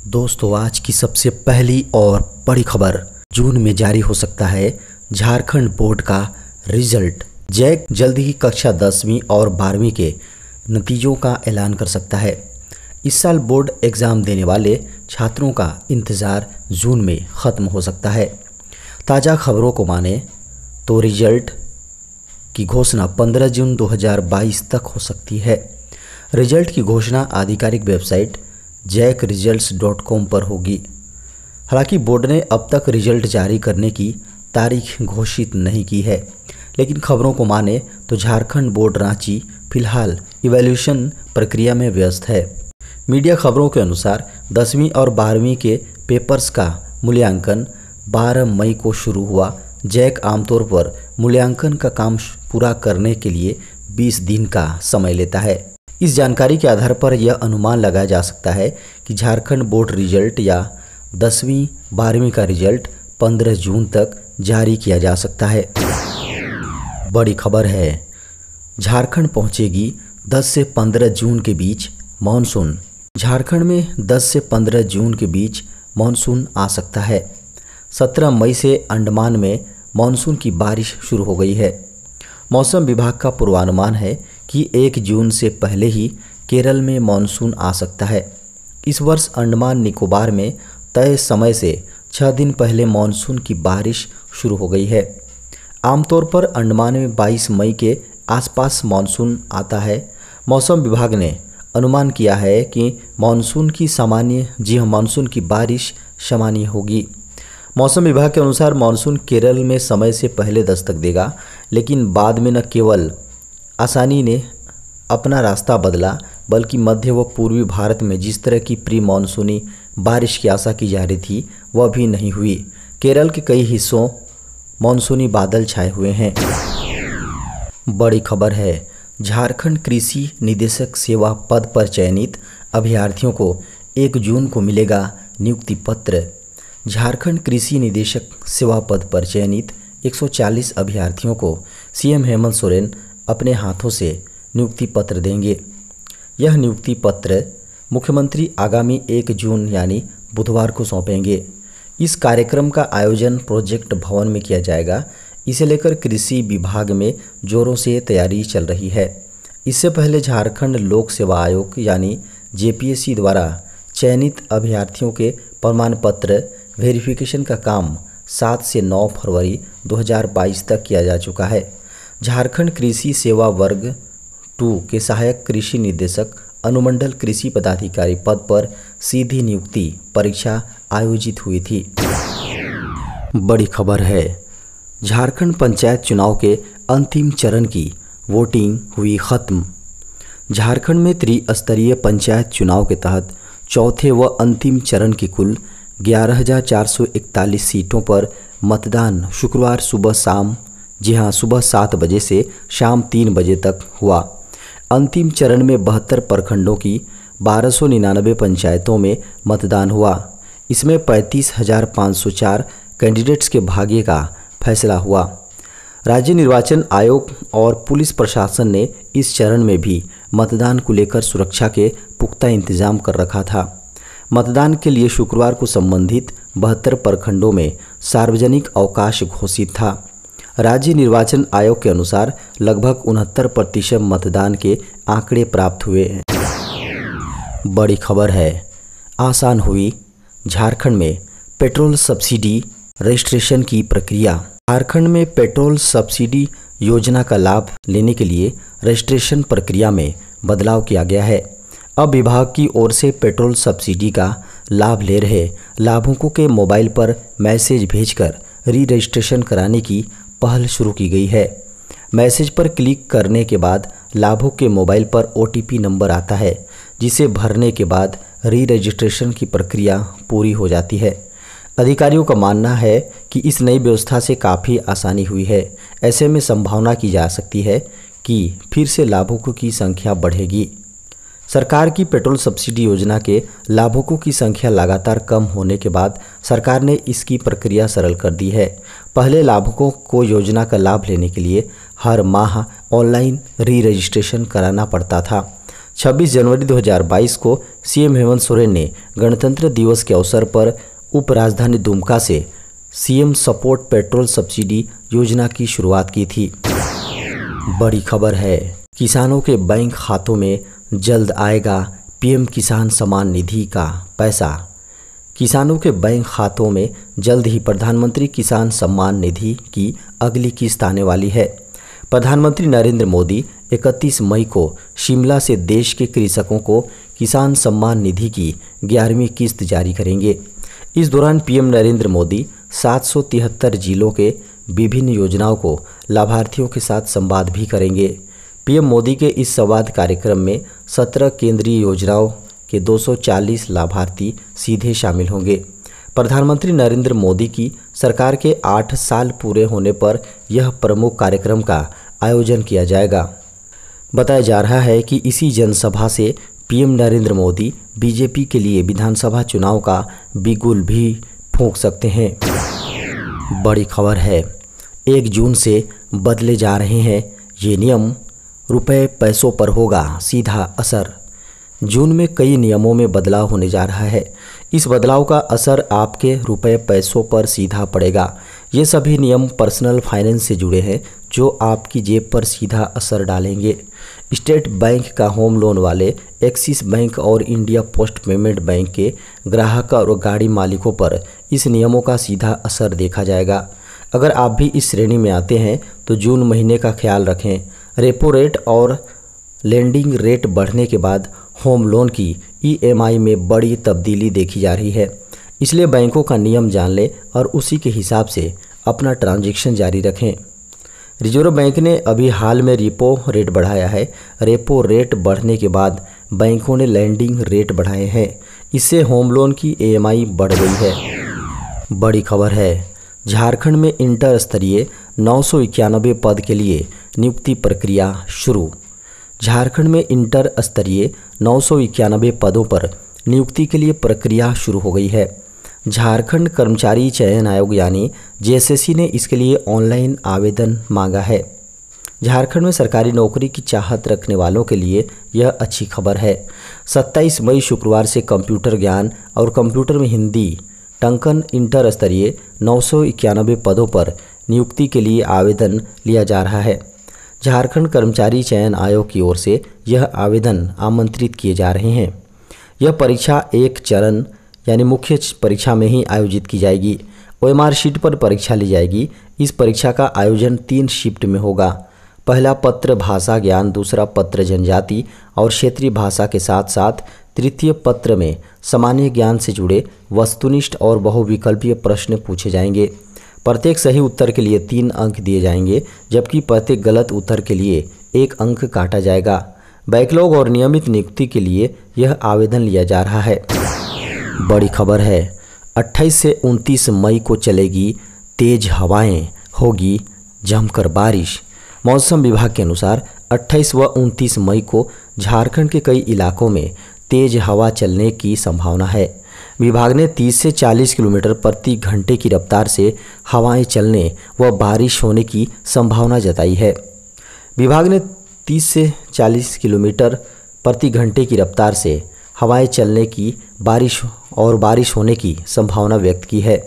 दोस्तों, आज की सबसे पहली और बड़ी खबर, जून में जारी हो सकता है झारखंड बोर्ड का रिजल्ट। जैक जल्द ही कक्षा 10वीं और 12वीं के नतीजों का ऐलान कर सकता है। इस साल बोर्ड एग्ज़ाम देने वाले छात्रों का इंतज़ार जून में ख़त्म हो सकता है। ताज़ा खबरों को माने तो रिजल्ट की घोषणा 15 जून 2022 तक हो सकती है। रिजल्ट की घोषणा आधिकारिक वेबसाइट jackresults.com पर होगी। हालांकि बोर्ड ने अब तक रिजल्ट जारी करने की तारीख घोषित नहीं की है, लेकिन खबरों को माने तो झारखंड बोर्ड रांची फिलहाल इवैल्यूएशन प्रक्रिया में व्यस्त है। मीडिया खबरों के अनुसार 10वीं और 12वीं के पेपर्स का मूल्यांकन 12 मई को शुरू हुआ। जैक आमतौर पर मूल्यांकन का काम पूरा करने के लिए 20 दिन का समय लेता है। इस जानकारी के आधार पर यह अनुमान लगाया जा सकता है कि झारखंड बोर्ड रिजल्ट या 10वीं 12वीं का रिजल्ट 15 जून तक जारी किया जा सकता है। बड़ी खबर है, झारखंड पहुंचेगी 10 से 15 जून के बीच मानसून। झारखंड में 10 से 15 जून के बीच मानसून आ सकता है। 17 मई से अंडमान में मानसून की बारिश शुरू हो गई है। मौसम विभाग का पूर्वानुमान है कि 1 जून से पहले ही केरल में मानसून आ सकता है। इस वर्ष अंडमान निकोबार में तय समय से 6 दिन पहले मानसून की बारिश शुरू हो गई है। आमतौर पर अंडमान में 22 मई के आसपास मानसून आता है। मौसम विभाग ने अनुमान किया है कि मानसून की बारिश सामान्य होगी। मौसम विभाग के अनुसार मानसून केरल में समय से पहले दस्तक देगा, लेकिन बाद में न केवल आसानी ने अपना रास्ता बदला, बल्कि मध्य व पूर्वी भारत में जिस तरह की प्री मानसूनी बारिश की आशा की जा रही थी वह भी नहीं हुई। केरल के कई हिस्सों मानसूनी बादल छाए हुए हैं। बड़ी खबर है, झारखंड कृषि निदेशक सेवा पद पर चयनित अभ्यर्थियों को 1 जून को मिलेगा नियुक्ति पत्र। झारखंड कृषि निदेशक सेवा पद पर चयनित 140 अभ्यर्थियों को सीएम हेमंत सोरेन अपने हाथों से नियुक्ति पत्र देंगे। यह नियुक्ति पत्र मुख्यमंत्री आगामी 1 जून यानी बुधवार को सौंपेंगे। इस कार्यक्रम का आयोजन प्रोजेक्ट भवन में किया जाएगा। इसे लेकर कृषि विभाग में जोरों से तैयारी चल रही है। इससे पहले झारखंड लोक सेवा आयोग यानी जेपीएससी द्वारा चयनित अभ्यर्थियों के प्रमाण पत्र वेरिफिकेशन का काम 7 से 9 फरवरी 2022 तक किया जा चुका है। झारखंड कृषि सेवा वर्ग 2 के सहायक कृषि निदेशक अनुमंडल कृषि पदाधिकारी पद पर सीधी नियुक्ति परीक्षा आयोजित हुई थी। बड़ी खबर है, झारखंड पंचायत चुनाव के अंतिम चरण की वोटिंग हुई खत्म। झारखंड में त्रिस्तरीय पंचायत चुनाव के तहत चौथे व अंतिम चरण की कुल 11,441 सीटों पर मतदान शुक्रवार सुबह 7 बजे से शाम 3 बजे तक हुआ। अंतिम चरण में 72 प्रखंडों की 1299 पंचायतों में मतदान हुआ। इसमें 35,504 कैंडिडेट्स के भाग्य का फैसला हुआ। राज्य निर्वाचन आयोग और पुलिस प्रशासन ने इस चरण में भी मतदान को लेकर सुरक्षा के पुख्ता इंतजाम कर रखा था। मतदान के लिए शुक्रवार को संबंधित 72 प्रखंडों में सार्वजनिक अवकाश घोषित था। राज्य निर्वाचन आयोग के अनुसार लगभग 69% मतदान के आंकड़े प्राप्त हुए हैं। बड़ी खबर है, आसान हुई झारखंड में पेट्रोल सब्सिडी रजिस्ट्रेशन की प्रक्रिया। झारखंड में पेट्रोल सब्सिडी योजना का लाभ लेने के लिए रजिस्ट्रेशन प्रक्रिया में बदलाव किया गया है। अब विभाग की ओर से पेट्रोल सब्सिडी का लाभ ले रहे लाभुकों के मोबाइल पर मैसेज भेजकर री रजिस्ट्रेशन कराने की पहल शुरू की गई है। मैसेज पर क्लिक करने के बाद लाभुक के मोबाइल पर OTP नंबर आता है, जिसे भरने के बाद री रजिस्ट्रेशन की प्रक्रिया पूरी हो जाती है। अधिकारियों का मानना है कि इस नई व्यवस्था से काफ़ी आसानी हुई है। ऐसे में संभावना की जा सकती है कि फिर से लाभुकों की संख्या बढ़ेगी। सरकार की पेट्रोल सब्सिडी योजना के लाभुकों की संख्या लगातार कम होने के बाद सरकार ने इसकी प्रक्रिया सरल कर दी है। पहले लाभुकों को योजना का लाभ लेने के लिए हर माह ऑनलाइन री रजिस्ट्रेशन कराना पड़ता था। 26 जनवरी 2022 को सीएम हेमंत सोरेन ने गणतंत्र दिवस के अवसर पर उप राजधानी दुमका से सीएम सपोर्ट पेट्रोल सब्सिडी योजना की शुरुआत की थी। बड़ी खबर है, किसानों के बैंक खातों में जल्द आएगा पीएम किसान सम्मान निधि का पैसा। किसानों के बैंक खातों में जल्द ही प्रधानमंत्री किसान सम्मान निधि की अगली किस्त आने वाली है। प्रधानमंत्री नरेंद्र मोदी 31 मई को शिमला से देश के कृषकों को किसान सम्मान निधि की 11वीं किस्त जारी करेंगे। इस दौरान पीएम नरेंद्र मोदी 773 जिलों के विभिन्न योजनाओं को लाभार्थियों के साथ संवाद भी करेंगे। पीएम मोदी के इस संवाद कार्यक्रम में 17 केंद्रीय योजनाओं के 240 लाभार्थी सीधे शामिल होंगे। प्रधानमंत्री नरेंद्र मोदी की सरकार के 8 साल पूरे होने पर यह प्रमुख कार्यक्रम का आयोजन किया जाएगा। बताया जा रहा है कि इसी जनसभा से पीएम नरेंद्र मोदी बीजेपी के लिए विधानसभा चुनाव का बिगुल भी फूंक सकते हैं। बड़ी खबर है, 1 जून से बदले जा रहे हैं ये नियम, रुपए पैसों पर होगा सीधा असर। जून में कई नियमों में बदलाव होने जा रहा है। इस बदलाव का असर आपके रुपए पैसों पर सीधा पड़ेगा। ये सभी नियम पर्सनल फाइनेंस से जुड़े हैं जो आपकी जेब पर सीधा असर डालेंगे। स्टेट बैंक का होम लोन वाले, एक्सिस बैंक और इंडिया पोस्ट पेमेंट बैंक के ग्राहक और गाड़ी मालिकों पर इस नियमों का सीधा असर देखा जाएगा। अगर आप भी इस श्रेणी में आते हैं तो जून महीने का ख्याल रखें। रेपो रेट और लेंडिंग रेट बढ़ने के बाद होम लोन की ईएमआई में बड़ी तब्दीली देखी जा रही है। इसलिए बैंकों का नियम जान लें और उसी के हिसाब से अपना ट्रांजैक्शन जारी रखें। रिजर्व बैंक ने अभी हाल में रेपो रेट बढ़ाया है। रेपो रेट बढ़ने के बाद बैंकों ने लेंडिंग रेट बढ़ाए हैं। इससे होम लोन की ईएमआई बढ़ गई है। बड़ी खबर है, झारखंड में इंटर स्तरीय 991 पद के लिए नियुक्ति प्रक्रिया शुरू। झारखंड में इंटर स्तरीय 991 पदों पर नियुक्ति के लिए प्रक्रिया शुरू हो गई है। झारखंड कर्मचारी चयन आयोग यानी जेएसएससी ने इसके लिए ऑनलाइन आवेदन मांगा है। झारखंड में सरकारी नौकरी की चाहत रखने वालों के लिए यह अच्छी खबर है। 27 मई शुक्रवार से कंप्यूटर ज्ञान और कंप्यूटर में हिंदी टंकन इंटर स्तरीय 991 पदों पर नियुक्ति के लिए आवेदन लिया जा रहा है। झारखंड कर्मचारी चयन आयोग की ओर से यह आवेदन आमंत्रित किए जा रहे हैं। यह परीक्षा एक चरण यानी मुख्य परीक्षा में ही आयोजित की जाएगी। ओएमआर शीट पर परीक्षा ली जाएगी। इस परीक्षा का आयोजन 3 शिफ्ट में होगा। पहला पत्र भाषा ज्ञान, दूसरा पत्र जनजाति और क्षेत्रीय भाषा के साथ साथ तृतीय पत्र में सामान्य ज्ञान से जुड़े वस्तुनिष्ठ और बहुविकल्पीय प्रश्न पूछे जाएंगे। प्रत्येक सही उत्तर के लिए 3 अंक दिए जाएंगे, जबकि प्रत्येक गलत उत्तर के लिए 1 अंक काटा जाएगा। बैकलॉग और नियमित नियुक्ति के लिए यह आवेदन लिया जा रहा है। बड़ी खबर है, 28 से 29 मई को चलेगी तेज हवाएं, होगी जमकर बारिश। मौसम विभाग के अनुसार 28 व 29 मई को झारखंड के कई इलाकों में तेज हवा चलने की संभावना है। विभाग ने 30 से 40 किलोमीटर प्रति घंटे की रफ्तार से हवाएं चलने व बारिश होने की संभावना जताई है। विभाग ने 30 से 40 किलोमीटर प्रति घंटे की रफ्तार से हवाएं चलने की बारिश होने की संभावना व्यक्त की है।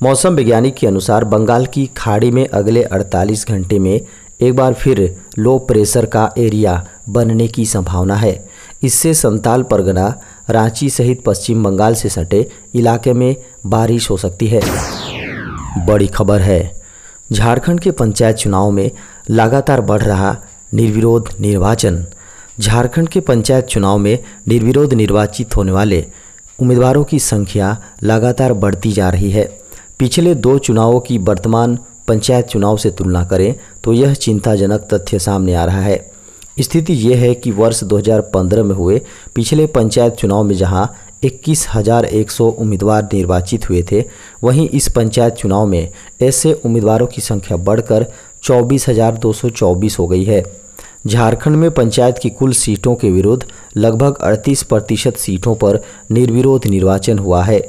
मौसम वैज्ञानिक के अनुसार बंगाल की खाड़ी में अगले 48 घंटे में एक बार फिर लो प्रेशर का एरिया बनने की संभावना है। इससे संताल परगना, रांची सहित पश्चिम बंगाल से सटे इलाके में बारिश हो सकती है। बड़ी खबर है, झारखंड के पंचायत चुनाव में लगातार बढ़ रहा निर्विरोध निर्वाचन। झारखंड के पंचायत चुनाव में निर्विरोध निर्वाचित होने वाले उम्मीदवारों की संख्या लगातार बढ़ती जा रही है। पिछले 2 चुनावों की वर्तमान पंचायत चुनाव से तुलना करें तो यह चिंताजनक तथ्य सामने आ रहा है। स्थिति यह है कि वर्ष 2015 में हुए पिछले पंचायत चुनाव में जहां 21,100 उम्मीदवार निर्वाचित हुए थे, वहीं इस पंचायत चुनाव में ऐसे उम्मीदवारों की संख्या बढ़कर 24,224 हो गई है। झारखंड में पंचायत की कुल सीटों के विरुद्ध लगभग 38% सीटों पर निर्विरोध निर्वाचन हुआ है।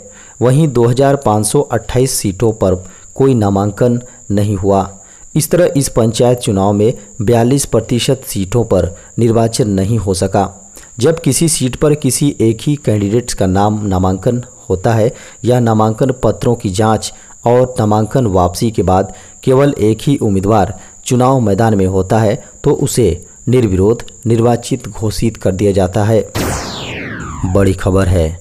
वहीं 2,528 सीटों पर कोई नामांकन नहीं हुआ। इस तरह इस पंचायत चुनाव में 42% सीटों पर निर्वाचन नहीं हो सका। जब किसी सीट पर किसी एक ही कैंडिडेट्स का नामांकन होता है या नामांकन पत्रों की जांच और नामांकन वापसी के बाद केवल एक ही उम्मीदवार चुनाव मैदान में होता है तो उसे निर्विरोध निर्वाचित घोषित कर दिया जाता है। बड़ी खबर है,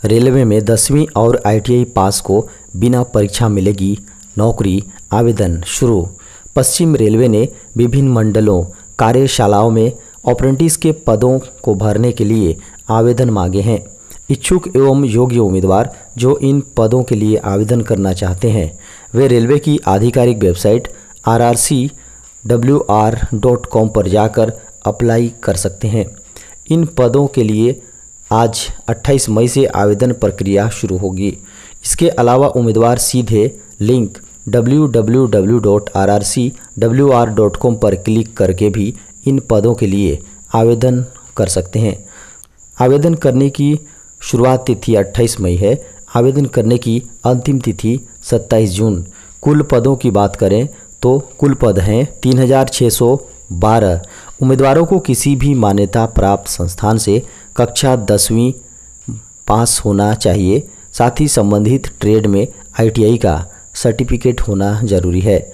रेलवे में 10वीं और ITI पास को बिना परीक्षा मिलेगी नौकरी, आवेदन शुरू। पश्चिम रेलवे ने विभिन्न मंडलों कार्यशालाओं में अप्रेंटिस के पदों को भरने के लिए आवेदन मांगे हैं। इच्छुक एवं योग्य उम्मीदवार जो इन पदों के लिए आवेदन करना चाहते हैं वे रेलवे की आधिकारिक वेबसाइट rrcwr.com पर जाकर अप्लाई कर सकते हैं। इन पदों के लिए आज 28 मई से आवेदन प्रक्रिया शुरू होगी। इसके अलावा उम्मीदवार सीधे लिंक www.rrcwr.com पर क्लिक करके भी इन पदों के लिए आवेदन कर सकते हैं। आवेदन करने की शुरुआत तिथि 28 मई है। आवेदन करने की अंतिम तिथि 27 जून। कुल पदों की बात करें तो कुल पद हैं 3612। उम्मीदवारों को किसी भी मान्यता प्राप्त संस्थान से कक्षा 10वीं पास होना चाहिए। साथ ही संबंधित ट्रेड में ITI का सर्टिफिकेट होना जरूरी है।